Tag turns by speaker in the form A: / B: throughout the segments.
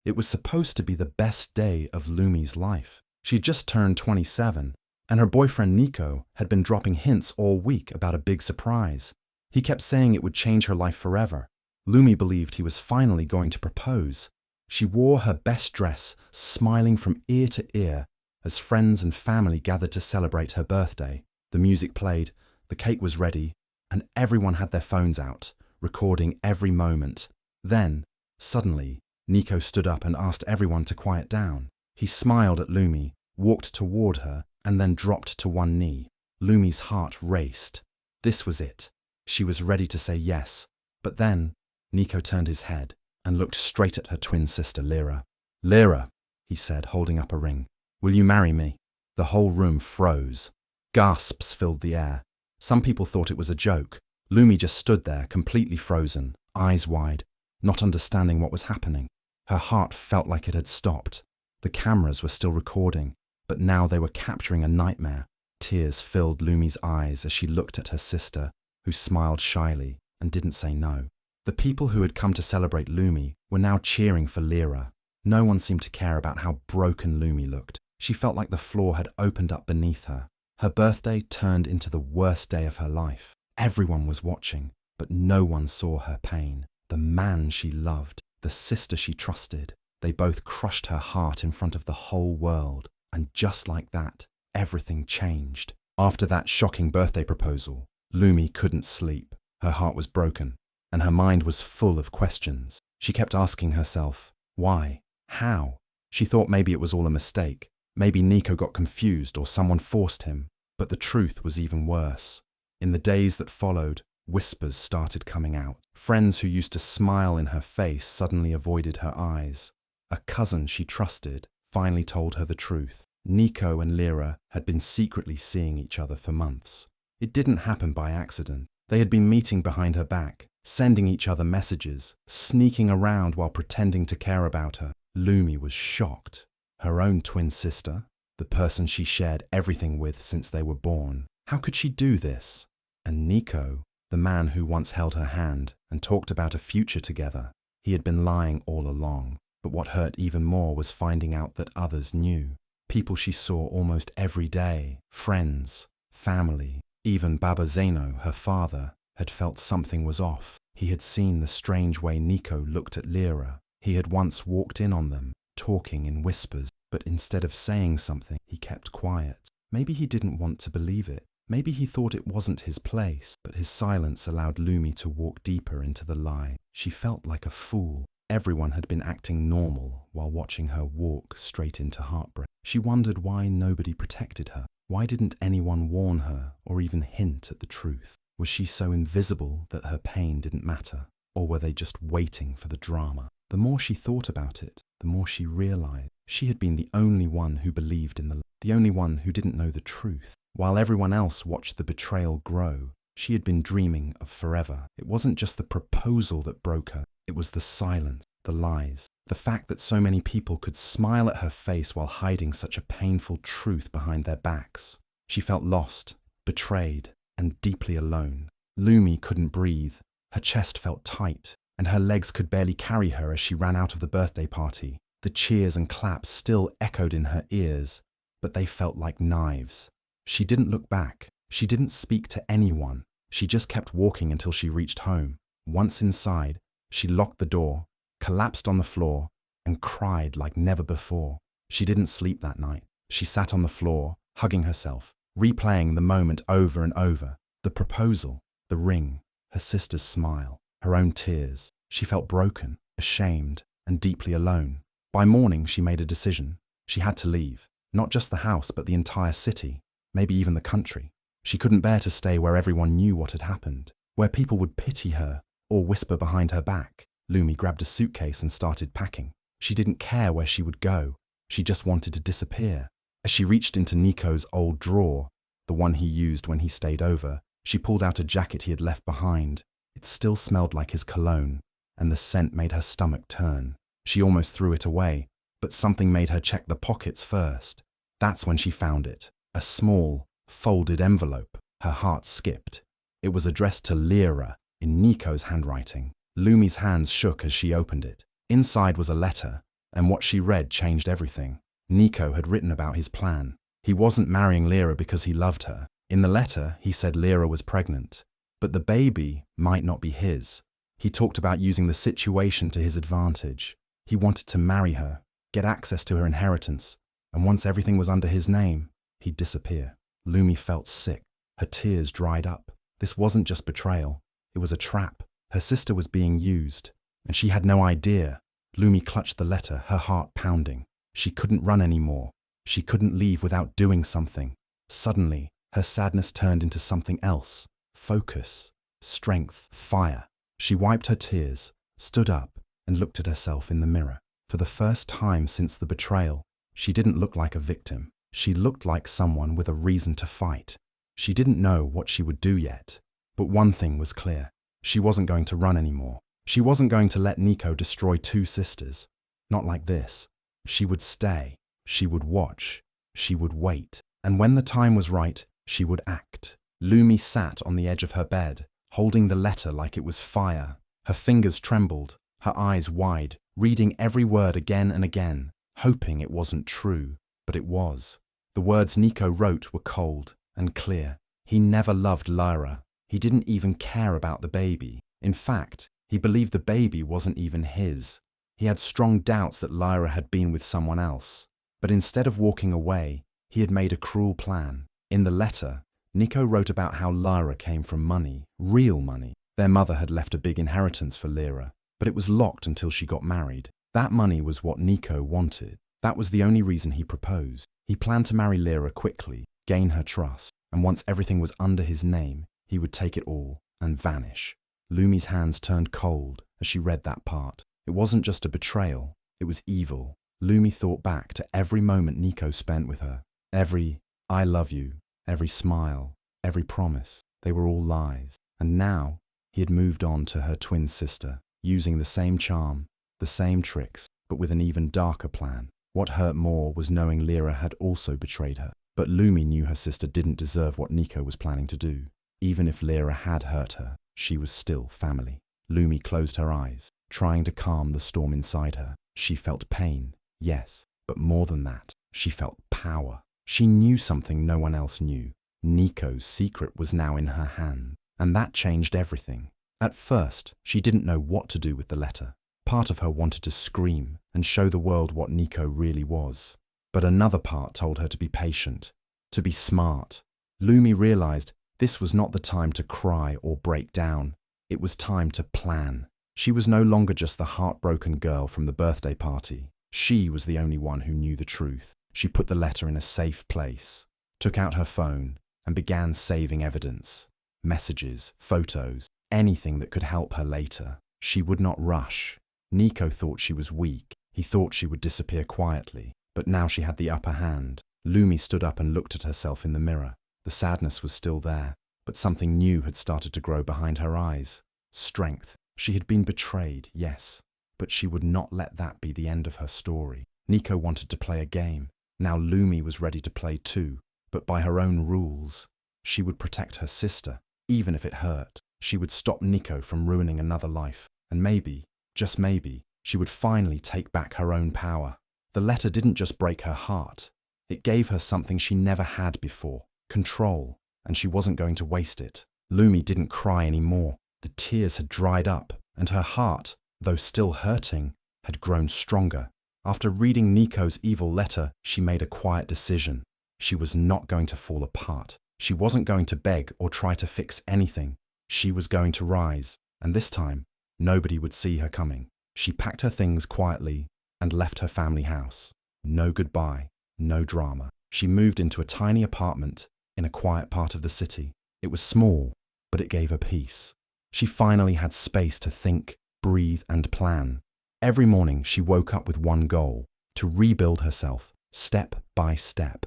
A: It was supposed to be the best day of Lumi's life. She'd just turned 27, and her boyfriend Nico had been dropping hints all week about a big surprise. He kept saying it would change her life forever. Lumi believed he was finally going to propose. She wore her best dress, smiling from ear to ear, as friends and family gathered to celebrate her birthday. The music played, the cake was ready, and everyone had their phones out, recording every moment. Then, suddenly, Nico stood up and asked everyone to quiet down. He smiled at Lumi, walked toward her, and then dropped to one knee. Lumi's heart raced. This was it. She was ready to say yes. But then, Nico turned his head and looked straight at her twin sister, Lyra. "Lyra," he said, holding up a ring, "will you marry me?" The whole room froze. Gasps filled the air. Some people thought it was a joke. Lumi just stood there, completely frozen, eyes wide, not understanding what was happening. Her heart felt like it had stopped. The cameras were still recording, but now they were capturing a nightmare. Tears filled Lumi's eyes as she looked at her sister, who smiled shyly and didn't say no. The people who had come to celebrate Lumi were now cheering for Lyra. No one seemed to care about how broken Lumi looked. She felt like the floor had opened up beneath her. Her birthday turned into the worst day of her life. Everyone was watching, but no one saw her pain. The man she loved, the sister she trusted, they both crushed her heart in front of the whole world. And just like that, everything changed. After that shocking birthday proposal, Lumi couldn't sleep. Her heart was broken, and her mind was full of questions. She kept asking herself, why? How? She thought maybe it was all a mistake. Maybe Nico got confused or someone forced him. But the truth was even worse. In the days that followed, whispers started coming out. Friends who used to smile in her face suddenly avoided her eyes. A cousin she trusted finally told her the truth. Nico and Lyra had been secretly seeing each other for months. It didn't happen by accident. They had been meeting behind her back, sending each other messages, sneaking around while pretending to care about her. Lumi was shocked. Her own twin sister, the person she shared everything with since they were born. How could she do this? And Nico, the man who once held her hand and talked about a future together, he had been lying all along. But what hurt even more was finding out that others knew. People she saw almost every day, friends, family, even Baba Zeno, her father, had felt something was off. He had seen the strange way Nico looked at Lyra. He had once walked in on them, talking in whispers, but instead of saying something, he kept quiet. Maybe he didn't want to believe it. Maybe he thought it wasn't his place, but his silence allowed Lumi to walk deeper into the lie. She felt like a fool. Everyone had been acting normal while watching her walk straight into heartbreak. She wondered why nobody protected her. Why didn't anyone warn her or even hint at the truth? Was she so invisible that her pain didn't matter? Or were they just waiting for the drama? The more she thought about it, the more she realized she had been the only one who believed in the only one who didn't know the truth. While everyone else watched the betrayal grow, she had been dreaming of forever. It wasn't just the proposal that broke her. It was the silence, the lies, the fact that so many people could smile at her face while hiding such a painful truth behind their backs. She felt lost, betrayed, and deeply alone. Lumi couldn't breathe. Her chest felt tight, and her legs could barely carry her as she ran out of the birthday party. The cheers and claps still echoed in her ears, but they felt like knives. She didn't look back. She didn't speak to anyone. She just kept walking until she reached home. Once inside, she locked the door, collapsed on the floor, and cried like never before. She didn't sleep that night. She sat on the floor, hugging herself, replaying the moment over and over. The proposal, the ring, her sister's smile, her own tears. She felt broken, ashamed, and deeply alone. By morning, she made a decision. She had to leave. Not just the house, but the entire city, maybe even the country. She couldn't bear to stay where everyone knew what had happened, where people would pity her or whisper behind her back. Lumi grabbed a suitcase and started packing. She didn't care where she would go. She just wanted to disappear. As she reached into Nico's old drawer, the one he used when he stayed over, she pulled out a jacket he had left behind. It still smelled like his cologne, and the scent made her stomach turn. She almost threw it away, but something made her check the pockets first. That's when she found it. A small, folded envelope. Her heart skipped. It was addressed to Lyra in Nico's handwriting. Lumi's hands shook as she opened it. Inside was a letter, And what she read changed everything. Nico had written about his plan. He wasn't marrying Lyra because he loved her. In the letter, he said Lyra was pregnant, but the baby might not be his. He talked about using the situation to his advantage. He wanted to marry her, get access to her inheritance, and once everything was under his name, he'd disappear. Lumi felt sick. Her tears dried up. This wasn't just betrayal. It was a trap. Her sister was being used, and she had no idea. Lumi clutched the letter, her heart pounding. She couldn't run anymore. She couldn't leave without doing something. Suddenly, her sadness turned into something else. Focus, strength, fire. She wiped her tears, stood up, and looked at herself in the mirror. For the first time since the betrayal, she didn't look like a victim. She looked like someone with a reason to fight. She didn't know what she would do yet, but one thing was clear. She wasn't going to run anymore. She wasn't going to let Nico destroy two sisters. Not like this. She would stay. She would watch. She would wait. And when the time was right, she would act. Lumi sat on the edge of her bed, holding the letter like it was fire. Her fingers trembled, her eyes wide, reading every word again and again, hoping it wasn't true, but it was. The words Nico wrote were cold and clear. He never loved Lyra. He didn't even care about the baby. In fact, he believed the baby wasn't even his. He had strong doubts that Lyra had been with someone else. But instead of walking away, he had made a cruel plan. In the letter, Nico wrote about how Lyra came from money, real money. Their mother had left a big inheritance for Lyra, but it was locked until she got married. That money was what Nico wanted. That was the only reason he proposed. He planned to marry Lyra quickly, gain her trust, and once everything was under his name, he would take it all and vanish. Lumi's hands turned cold as she read that part. It wasn't just a betrayal, it was evil. Lumi thought back to every moment Nico spent with her. Every "I love you," every smile, every promise. They were all lies. And now, he had moved on to her twin sister, using the same charm, the same tricks, but with an even darker plan. What hurt more was knowing Lyra had also betrayed her. But Lumi knew her sister didn't deserve what Nico was planning to do. Even if Lyra had hurt her, she was still family. Lumi closed her eyes, trying to calm the storm inside her. She felt pain, yes, but more than that, she felt power. She knew something no one else knew. Nico's secret was now in her hand, and that changed everything. At first, she didn't know what to do with the letter. Part of her wanted to scream and show the world what Nico really was. But another part told her to be patient, to be smart. Lumi realized this was not the time to cry or break down. It was time to plan. She was no longer just the heartbroken girl from the birthday party. She was the only one who knew the truth. She put the letter in a safe place, took out her phone, and began saving evidence. Messages, photos, anything that could help her later. She would not rush. Nico thought she was weak. He thought she would disappear quietly. But now she had the upper hand. Lumi stood up and looked at herself in the mirror. The sadness was still there, but something new had started to grow behind her eyes. Strength. She had been betrayed, yes, but she would not let that be the end of her story. Nico wanted to play a game. Now Lumi was ready to play too, but by her own rules. She would protect her sister, even if it hurt. She would stop Nico from ruining another life, and maybe, just maybe, she would finally take back her own power. The letter didn't just break her heart. It gave her something she never had before, control, and she wasn't going to waste it. Lumi didn't cry anymore. The tears had dried up, and her heart, though still hurting, had grown stronger. After reading Nico's evil letter, she made a quiet decision. She was not going to fall apart. She wasn't going to beg or try to fix anything. She was going to rise, and this time, nobody would see her coming. She packed her things quietly and left her family house. No goodbye, no drama. She moved into a tiny apartment in a quiet part of the city. It was small, but it gave her peace. She finally had space to think, breathe, and plan. Every morning she woke up with one goal: to rebuild herself, step by step.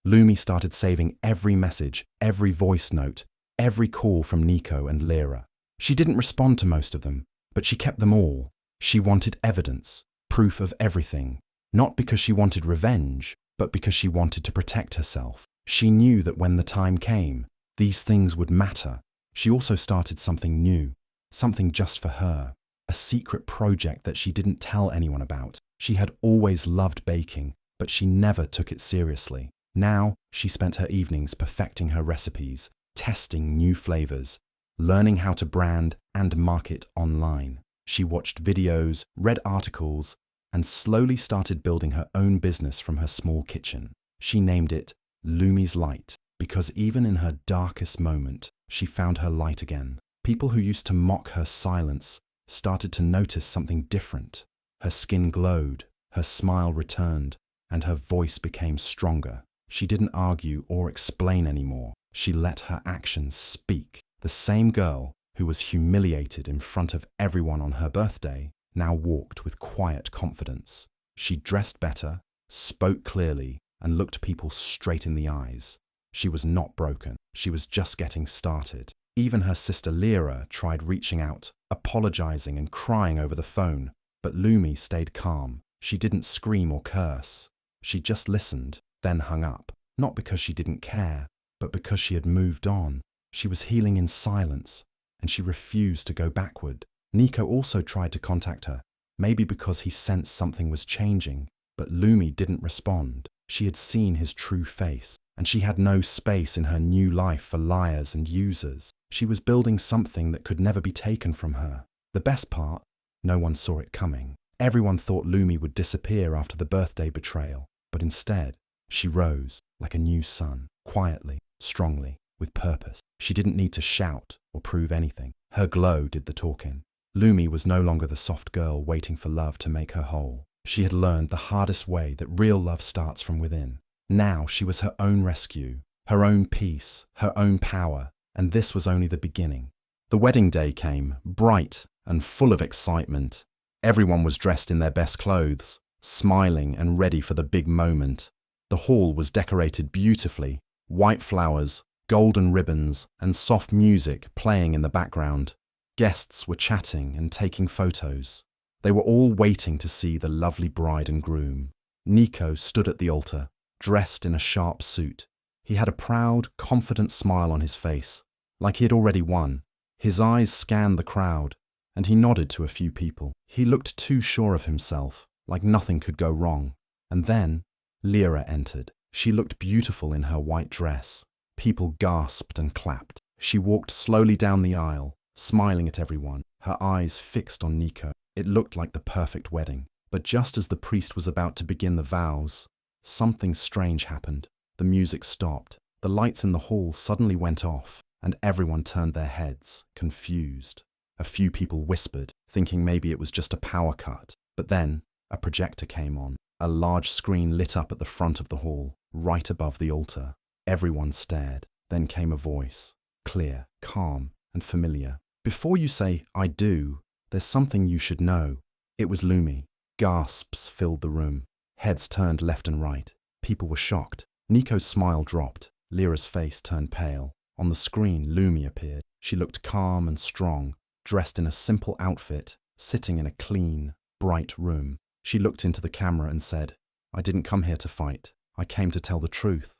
A: Lumi started saving every message, every voice note, every call from Nico and Lyra. She didn't respond to most of them, but she kept them all. She wanted evidence, proof of everything, not because she wanted revenge, but because she wanted to protect herself. She knew that when the time came, these things would matter. She also started something new, something just for her, a secret project that she didn't tell anyone about. She had always loved baking, but she never took it seriously. Now, she spent her evenings perfecting her recipes, testing new flavors, learning how to brand and market online. She watched videos, read articles, and slowly started building her own business from her small kitchen. She named it Lumi's Light, because even in her darkest moment, she found her light again. People who used to mock her silence started to notice something different. Her skin glowed, her smile returned, and her voice became stronger. She didn't argue or explain anymore. She let her actions speak. The same girl who was humiliated in front of everyone on her birthday now walked with quiet confidence. She dressed better, spoke clearly, and looked people straight in the eyes. She was not broken. She was just getting started. Even her sister Lyra tried reaching out, apologizing and crying over the phone, but Lumi stayed calm. She didn't scream or curse. She just listened, then hung up. Not because she didn't care, but because she had moved on. She was healing in silence, and she refused to go backward. Nico also tried to contact her, maybe because he sensed something was changing, but Lumi didn't respond. She had seen his true face, and she had no space in her new life for liars and users. She was building something that could never be taken from her. The best part, no one saw it coming. Everyone thought Lumi would disappear after the birthday betrayal, but instead, she rose like a new sun, quietly, strongly, with purpose. She didn't need to shout or prove anything. Her glow did the talking. Lumi was no longer the soft girl waiting for love to make her whole. She had learned the hardest way that real love starts from within. Now she was her own rescue, her own peace, her own power, and this was only the beginning. The wedding day came, bright and full of excitement. Everyone was dressed in their best clothes, smiling and ready for the big moment. The hall was decorated beautifully, white flowers, golden ribbons, and soft music playing in the background. Guests were chatting and taking photos. They were all waiting to see the lovely bride and groom. Nico stood at the altar, dressed in a sharp suit. He had a proud, confident smile on his face, like he had already won. His eyes scanned the crowd, and he nodded to a few people. He looked too sure of himself, like nothing could go wrong. And then, Lyra entered. She looked beautiful in her white dress. People gasped and clapped. She walked slowly down the aisle, smiling at everyone, her eyes fixed on Nico. It looked like the perfect wedding. But just as the priest was about to begin the vows, something strange happened. The music stopped. The lights in the hall suddenly went off, and everyone turned their heads, confused. A few people whispered, thinking maybe it was just a power cut. But then, a projector came on. A large screen lit up at the front of the hall, right above the altar. Everyone stared. Then came a voice, clear, calm, and familiar. "Before you say, 'I do,' there's something you should know." It was Lumi. Gasps filled the room. Heads turned left and right. People were shocked. Nico's smile dropped. Lyra's face turned pale. On the screen, Lumi appeared. She looked calm and strong, dressed in a simple outfit, sitting in a clean, bright room. She looked into the camera and said, "I didn't come here to fight. I came to tell the truth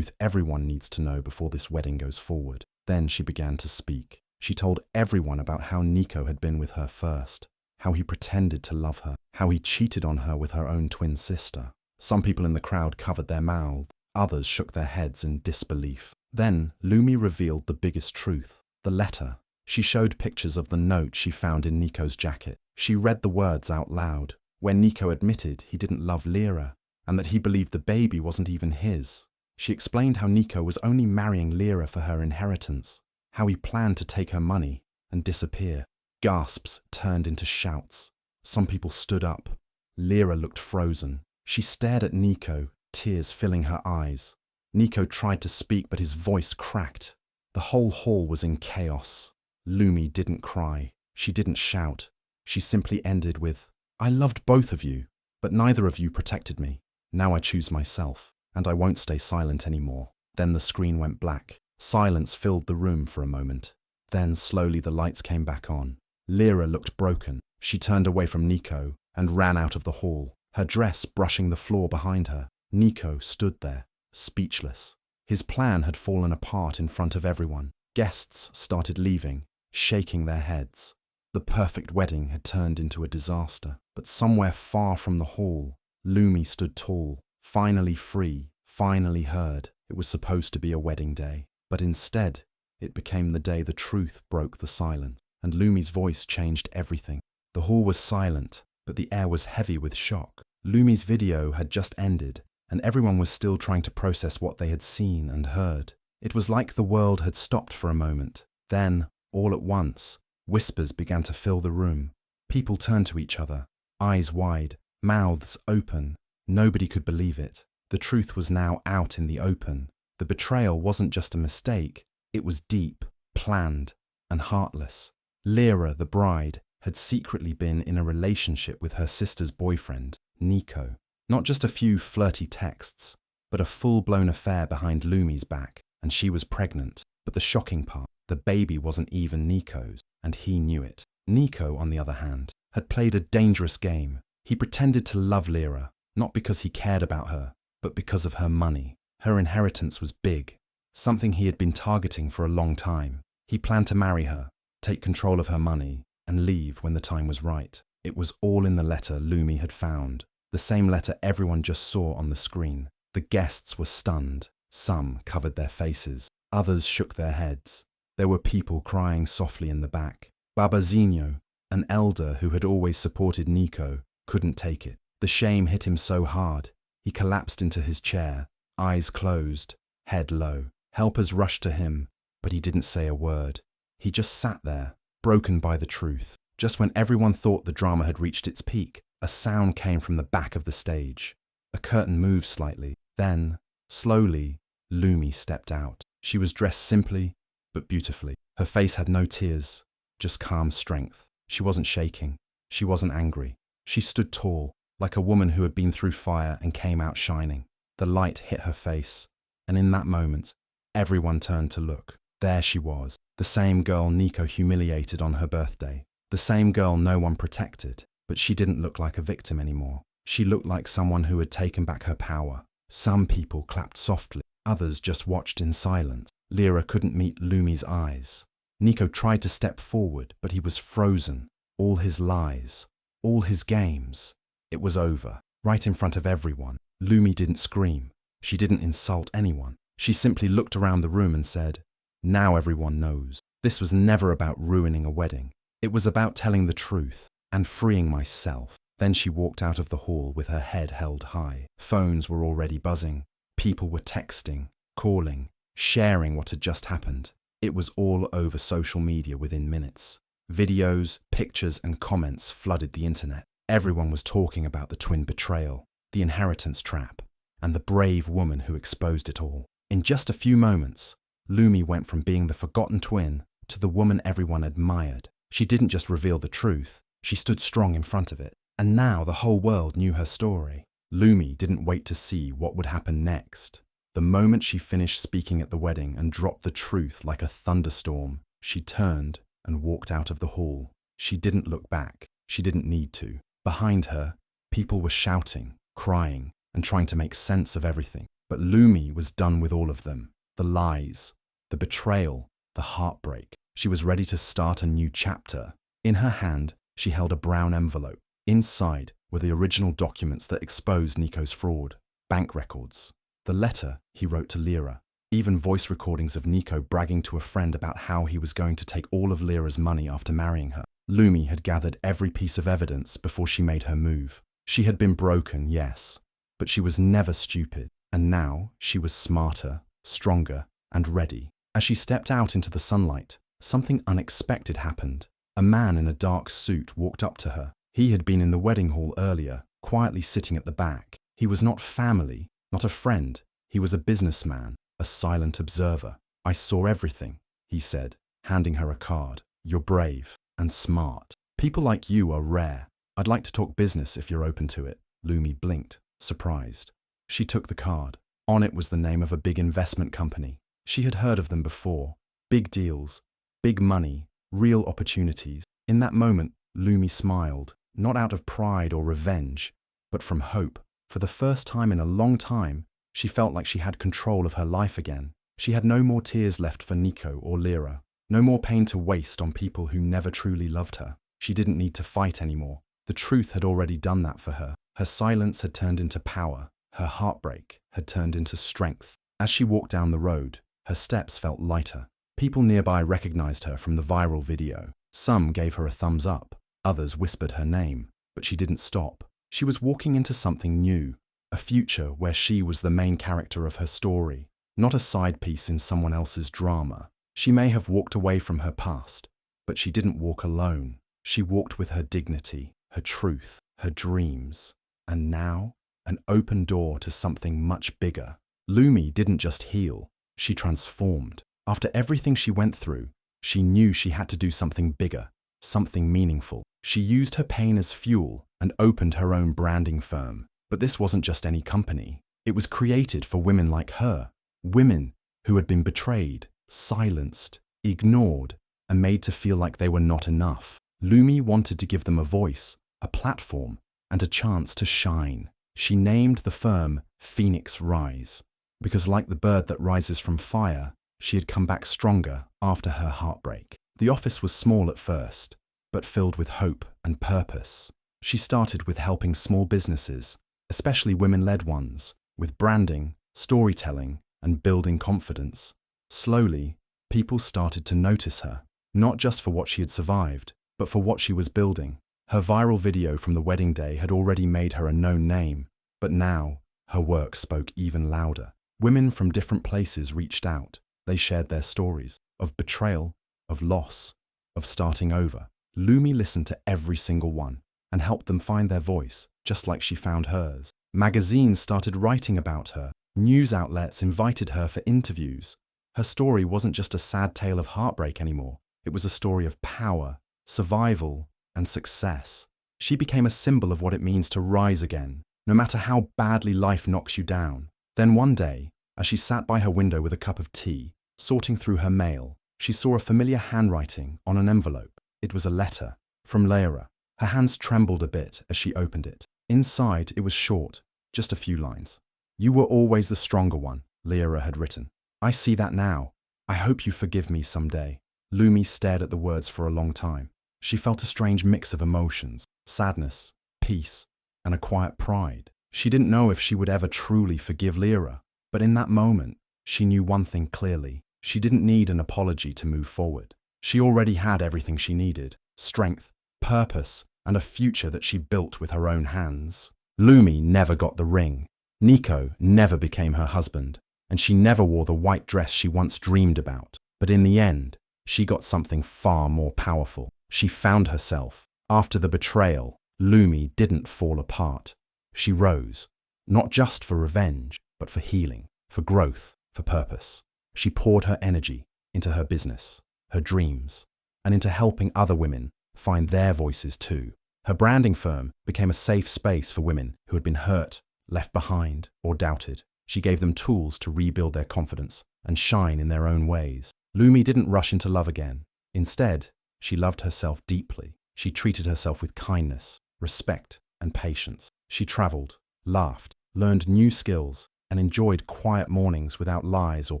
A: everyone needs to know before this wedding goes forward." Then she began to speak. She told everyone about how Nico had been with her first, how he pretended to love her, how he cheated on her with her own twin sister. Some people in the crowd covered their mouths, others shook their heads in disbelief. Then Lumi revealed the biggest truth, the letter. She showed pictures of the note she found in Nico's jacket. She read the words out loud, where Nico admitted he didn't love Lyra, and that he believed the baby wasn't even his. She explained how Nico was only marrying Lyra for her inheritance, how he planned to take her money and disappear. Gasps turned into shouts. Some people stood up. Lyra looked frozen. She stared at Nico, tears filling her eyes. Nico tried to speak, but his voice cracked. The whole hall was in chaos. Lumi didn't cry. She didn't shout. She simply ended with, "I loved both of you, but neither of you protected me. Now I choose myself, and I won't stay silent anymore." Then the screen went black. Silence filled the room for a moment. Then slowly the lights came back on. Lyra looked broken. She turned away from Nico and ran out of the hall, her dress brushing the floor behind her. Nico stood there, speechless. His plan had fallen apart in front of everyone. Guests started leaving, shaking their heads. The perfect wedding had turned into a disaster. But somewhere far from the hall, Lumi stood tall, finally free, finally heard. It was supposed to be a wedding day. But instead, it became the day the truth broke the silence, and Lumi's voice changed everything. The hall was silent, but the air was heavy with shock. Lumi's video had just ended, and everyone was still trying to process what they had seen and heard. It was like the world had stopped for a moment. Then, all at once, whispers began to fill the room. People turned to each other, eyes wide, mouths open. Nobody could believe it. The truth was now out in the open. The betrayal wasn't just a mistake, it was deep, planned, and heartless. Lyra, the bride, had secretly been in a relationship with her sister's boyfriend, Nico. Not just a few flirty texts, but a full-blown affair behind Lumi's back, and she was pregnant. But the shocking part, the baby wasn't even Nico's, and he knew it. Nico, on the other hand, had played a dangerous game. He pretended to love Lyra, not because he cared about her, but because of her money. Her inheritance was big, something he had been targeting for a long time. He planned to marry her, take control of her money, and leave when the time was right. It was all in the letter Lumi had found, the same letter everyone just saw on the screen. The guests were stunned. Some covered their faces, others shook their heads. There were people crying softly in the back. Babazinho, an elder who had always supported Nico, couldn't take it. The shame hit him so hard, he collapsed into his chair, eyes closed, head low. Helpers rushed to him, but he didn't say a word. He just sat there, broken by the truth. Just when everyone thought the drama had reached its peak, a sound came from the back of the stage. A curtain moved slightly. Then, slowly, Lumi stepped out. She was dressed simply, but beautifully. Her face had no tears, just calm strength. She wasn't shaking. She wasn't angry. She stood tall, like a woman who had been through fire and came out shining. The light hit her face, and in that moment, everyone turned to look. There she was, the same girl Nico humiliated on her birthday. The same girl no one protected, but she didn't look like a victim anymore. She looked like someone who had taken back her power. Some people clapped softly, others just watched in silence. Lyra couldn't meet Lumi's eyes. Nico tried to step forward, but he was frozen. All his lies, all his games. It was over, right in front of everyone. Lumi didn't scream. She didn't insult anyone. She simply looked around the room and said, "Now everyone knows." This was never about ruining a wedding. It was about telling the truth and freeing myself. Then she walked out of the hall with her head held high. Phones were already buzzing. People were texting, calling, sharing what had just happened. It was all over social media within minutes. Videos, pictures, and comments flooded the internet. Everyone was talking about the twin betrayal, the inheritance trap, and the brave woman who exposed it all. In just a few moments, Lumi went from being the forgotten twin to the woman everyone admired. She didn't just reveal the truth, she stood strong in front of it. And now the whole world knew her story. Lumi didn't wait to see what would happen next. The moment she finished speaking at the wedding and dropped the truth like a thunderstorm, she turned and walked out of the hall. She didn't look back. She didn't need to. Behind her, people were shouting, crying, and trying to make sense of everything. But Lumi was done with all of them. The lies, the betrayal, the heartbreak. She was ready to start a new chapter. In her hand, she held a brown envelope. Inside were the original documents that exposed Nico's fraud, bank records, the letter he wrote to Lyra, even voice recordings of Nico bragging to a friend about how he was going to take all of Lyra's money after marrying her. Lumi had gathered every piece of evidence before she made her move. She had been broken, yes, but she was never stupid, and now she was smarter, stronger, and ready. As she stepped out into the sunlight, something unexpected happened. A man in a dark suit walked up to her. He had been in the wedding hall earlier, quietly sitting at the back. He was not family, not a friend. He was a businessman, a silent observer. "I saw everything," he said, handing her a card. "You're brave and smart. People like you are rare. I'd like to talk business if you're open to it." Lumi blinked, surprised. She took the card. On it was the name of a big investment company. She had heard of them before. Big deals, big money, real opportunities. In that moment, Lumi smiled. Not out of pride or revenge, but from hope. For the first time in a long time, she felt like she had control of her life again. She had no more tears left for Nico or Lyra, no more pain to waste on people who never truly loved her. She didn't need to fight anymore. The truth had already done that for her. Her silence had turned into power. Her heartbreak had turned into strength. As she walked down the road, her steps felt lighter. People nearby recognized her from the viral video. Some gave her a thumbs up. Others whispered her name. But she didn't stop. She was walking into something new. A future where she was the main character of her story, not a side piece in someone else's drama. She may have walked away from her past, but she didn't walk alone. She walked with her dignity, her truth, her dreams. And now, an open door to something much bigger. Lumi didn't just heal, she transformed. After everything she went through, she knew she had to do something bigger, something meaningful. She used her pain as fuel and opened her own branding firm. But this wasn't just any company. It was created for women like her, women who had been betrayed, silenced, ignored, and made to feel like they were not enough. Lumi wanted to give them a voice, a platform, and a chance to shine. She named the firm Phoenix Rise, because like the bird that rises from fire, she had come back stronger after her heartbreak. The office was small at first, but filled with hope and purpose. She started with helping small businesses, especially women-led ones, with branding, storytelling, and building confidence. Slowly, people started to notice her, not just for what she had survived, but for what she was building. Her viral video from the wedding day had already made her a known name, but now her work spoke even louder. Women from different places reached out. They shared their stories of betrayal, of loss, of starting over. Lumi listened to every single one and helped them find their voice, just like she found hers. Magazines started writing about her. News outlets invited her for interviews. Her story wasn't just a sad tale of heartbreak anymore. It was a story of power, survival, and success. She became a symbol of what it means to rise again, no matter how badly life knocks you down. Then one day, as she sat by her window with a cup of tea, sorting through her mail, she saw a familiar handwriting on an envelope. It was a letter from Lyra. Her hands trembled a bit as she opened it. Inside, it was short, just a few lines. "You were always the stronger one," Lyra had written. "I see that now. I hope you forgive me someday." Lumi stared at the words for a long time. She felt a strange mix of emotions, sadness, peace, and a quiet pride. She didn't know if she would ever truly forgive Lyra, but in that moment, she knew one thing clearly. She didn't need an apology to move forward. She already had everything she needed: strength, purpose, and a future that she built with her own hands. Lumi never got the ring. Nico never became her husband, and she never wore the white dress she once dreamed about. But in the end, she got something far more powerful. She found herself. After the betrayal, Lumi didn't fall apart. She rose, not just for revenge, but for healing, for growth, for purpose. She poured her energy into her business, her dreams, and into helping other women find their voices too. Her branding firm became a safe space for women who had been hurt, left behind, or doubted. She gave them tools to rebuild their confidence and shine in their own ways. Lumi didn't rush into love again. Instead, she loved herself deeply. She treated herself with kindness, respect, and patience. She traveled, laughed, learned new skills, and enjoyed quiet mornings without lies or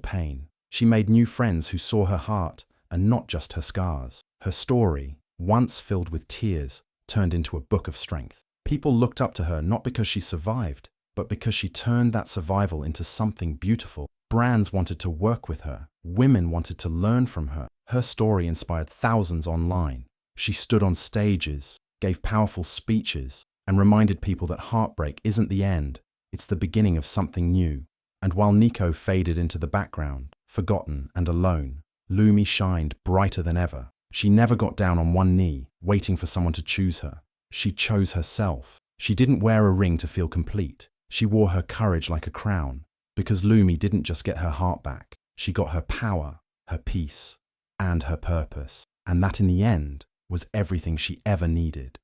A: pain. She made new friends who saw her heart and not just her scars. Her story, once filled with tears, turned into a book of strength. People looked up to her not because she survived, but because she turned that survival into something beautiful. Brands wanted to work with her. Women wanted to learn from her. Her story inspired thousands online. She stood on stages, gave powerful speeches, and reminded people that heartbreak isn't the end, it's the beginning of something new. And while Nico faded into the background, forgotten and alone, Lumi shined brighter than ever. She never got down on one knee, waiting for someone to choose her. She chose herself. She didn't wear a ring to feel complete. She wore her courage like a crown. Because Lumi didn't just get her heart back, she got her power, her peace, and her purpose. And that in the end was everything she ever needed.